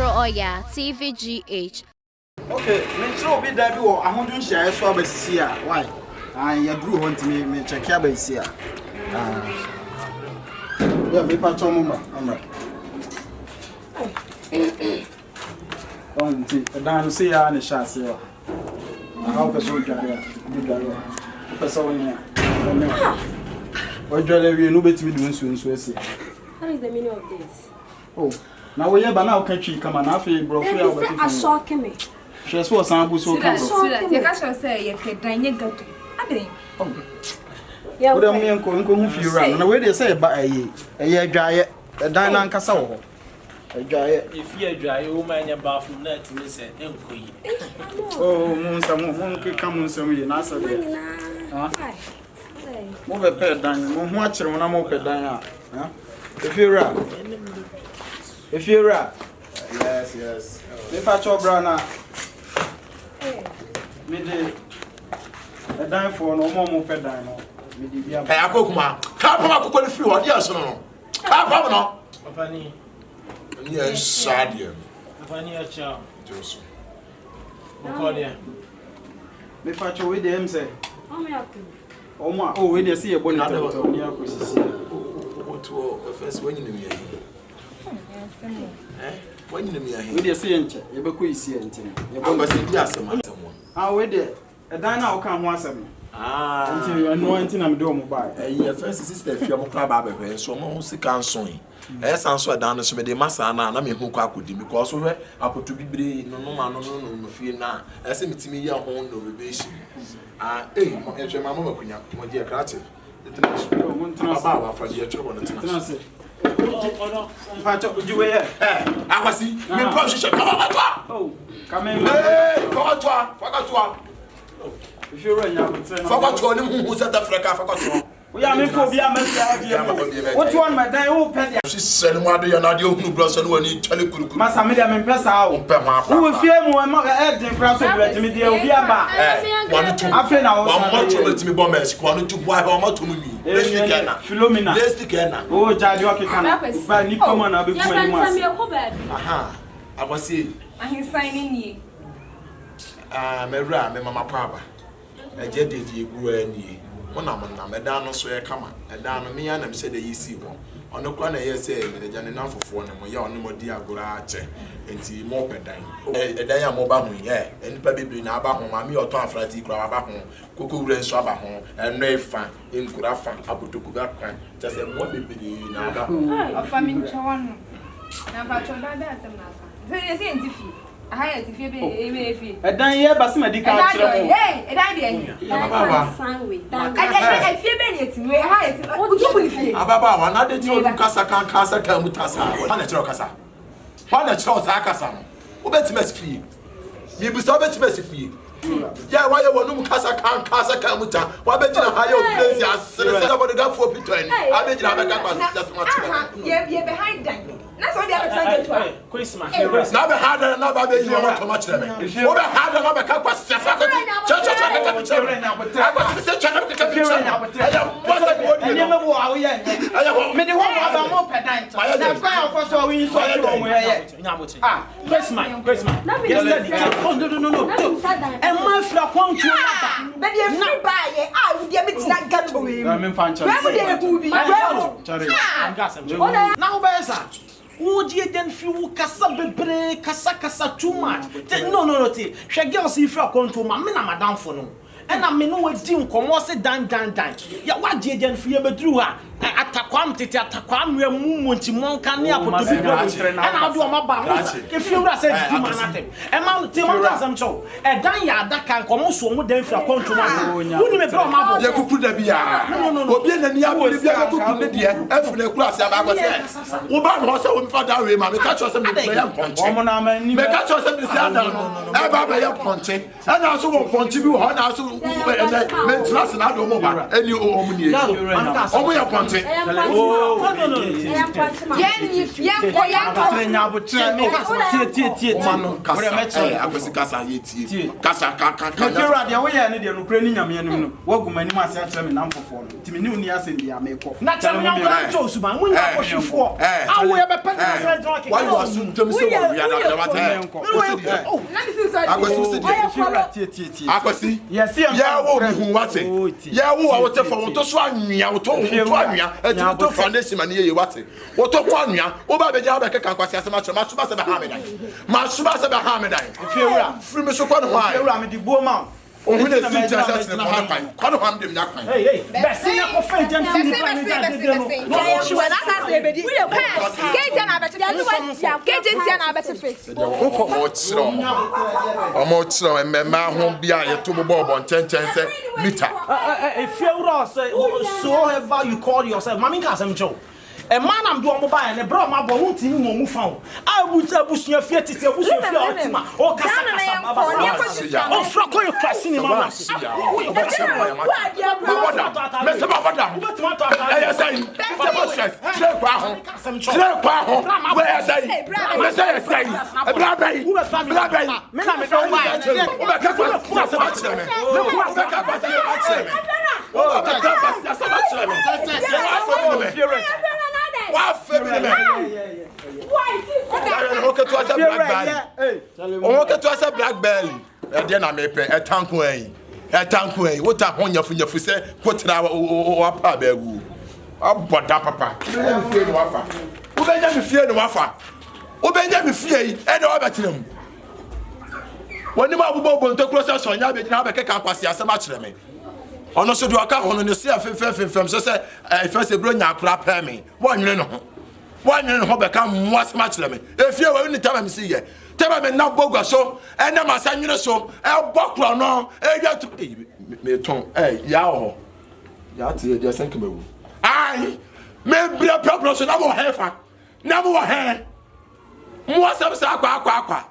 Oya, TVGH. Okay, me try obi da bi wo ahondun hia so abasisi a why? Ya duru ho ntimi me check ya abasisi a. Ya me pa chomo ma, amra. Nti dan se ya ne hyase wa. How person dware bi dware. Person won ya. O dware wi no betimi du nsu ase. What is the meaning of this? Oh, now we ba na o ka twi kama na afi bro fu ya ba I shock me. She so san bu so ka bro. You can show say you can dan ye gato. Adin. Yeah. Wo dem me nko hu fi ra na we dey say ba ayi. Eye adwaye. Dan na nkasa wo ho. Adwaye. If you adwaye wo ma nya bathroom na timi say enkoyi. Oh, mun nke ka mun sam yi na sa de. Ha? Mo be pe dan, mo hu akire mo na mo pe dan a. Ha? If you ra. Yes. If I chop brana. Me de a dan for no more pe dan no. Me di bia. Hey, akokuma. Ka pa akokɔ le free odi aso no. Ka pa no. Papa ni. Yes, sadia. Papa ni a cha. Joso. Ko dia. Me fa cho we dem say. Oh, Oh, we dey see e boni to ni akosisi. To first when you me here. When you me here. We dey see enche, ye be ko isi ente. Ye Bo ba se di asem. We dey e dan na wo kan ho asem. Nti anu anti na me do mo bai. Eh, first sister fia mo kra ba be hwe so mo sika nson yi. San so dan no so me dey masa na me hu kwa akodi because so hwe apoto bibre no ma no fie na ese mitimi ye ho no bebe shi. E twa mama makunya mo je krate. Baba wa fa de twa wona tena. Pacho juwe ye. Akwasi me pom shisha kama twa. Oh, come in. Kama twa. If you run ya but say. Faka twa ni hu South Africa faka twa. We are me for bia me dia. What one my dan who pay dia. She send mo ade ya na de hunu bro no wani chale kuruku. Masa me dia me pesa o. Pe ho apa. Wo fie mu e ma e din kra so bi me dia obi aba. Wanu tu. Afi na wo. Wa mo tu me timi bomb e ko anu tu boy wa mo tu mu ni. Philomena. Oh, jadi okay kana. Ba ni koma na be kuma ni mas. Aha. Abasi. Ahin signing ni. Mewra me mama papa. Eje de di eguru ani. Wona mo na me dan no so e kama. E dan no me ya na me se de yisi ho. Ono kwa na ye se me de jane na fofo ne mo ya ono mo di agora ache. Enti mo pe dan. E dan ya mo ba hu ye. Enipa bebiri na aba ho ma me oton afrati kura aba ho. Koko wure nso aba ho. Eno efa, enkura fa, abotoku ba kan. Just e mo bebiri na aba ho. Afa mi nchawano. Na ba choda da asem na afa. Ze se entifi. Aha ya tifie be efi. Dan ye ba se medika kire mo. Dan de ani. Baba. I fie be ni etimi. Aha eti. Utu bu ni fie. Ababa wa na de ti odun kasa kan mutasa. Wa na chiro kasa. Wa na chiro sa kasa no. Wo betime fie. Mi bu sa betime fie. Ya wa ye wonu kasa kan muta. Wa be gina ha ye o place asere se bo de gafo pitani. A be gina be ka kwa sisa so ma ye behind dan. Na so dia be try to a. Christmas. Na be harder na ba be you want to match them. Wo be harder na be ka kwa sisa so ko. Cha Would then feel kasa bebre kasa too much. No. She girls if you are going to my madam for no. And I mean, no, it's in Comosse dan. Ya what then fear bedrew her. Atakwam tete atakwam we mumunti monka ne apotu bi and I do my ba if you say di manatem e ma te mo kasam cho e dan ya adaka komo so mo dan fira kontu ma woni me bro ma bo ye kuku da bia obi na ni abo ni bia kuku ne de afu na kura sia ba ko se wo ba no se wo mi fa da we ma me ka cho se me be ya ponche o mo na ma ni me ka cho se me sia da no e ba be ya ponche e na so wo ponche bi ho na so me trust na do mo ba eni o mo ni o mo ya ponche no. wo ya be pet na drunk. Why you assume to me say we are not what Akwasi. Yes, yeah, wo bi hu wate. Yeah, wo a wote for woto so anwia, woto anwia, eti to foundation man ye wate. Woto ko anwia, wo ba be ja ba keka kwasi asema chọ, ma suba se be ha me dan. Ma suba se be ha me dan. Fiewura, free me so kwa no hwan. Fiewura me di buo ma. Ohun na si just na ha kwan. Kwa no hwan dem nya kwan. Hey, besi na ko fa jan fi ni pa ni ja de no. She went out say bedi. Kate na abete. Kate na abete face. Omo chiro emema ho bia ye to bobo nchenchen se meter. Fiewura say so ever you call yourself. Mami ka asem cho. A man am do mo ba ne bro ma bo won timi mo mu fa o abusua fie tete abusua fie otima o kasa ma ba o fra ko yo klasi ni mama Me se ba boda e say tre kwa ho we say me say bra bai me na me don why o be ka kwa se ba chere me o be ka kwa se ba chere me o be ka kwa se ba chere me What family man? Okay, to us a black belly. Okay, to us a black belly. And then I may pay a tank way. A tank way. What a honor for your say, put our papa. I'll put that papa. Who Benjamin fear the wafa? Who Benjamin fear and all about him? When you are able to cross us on your bed, now I can't pass as much to me. Ono so do aka hono ne se afefefem so se first e bro nya akra pa me wonwene no ho be ka mwas match me efie we ni tama me si ye tama me na bogwa so ena masa nwene so e bokro no e ya to me ton ya ho ya ti e dia senke mewu ai me bra problem so na mo hefa na mo he mwas am sa akwa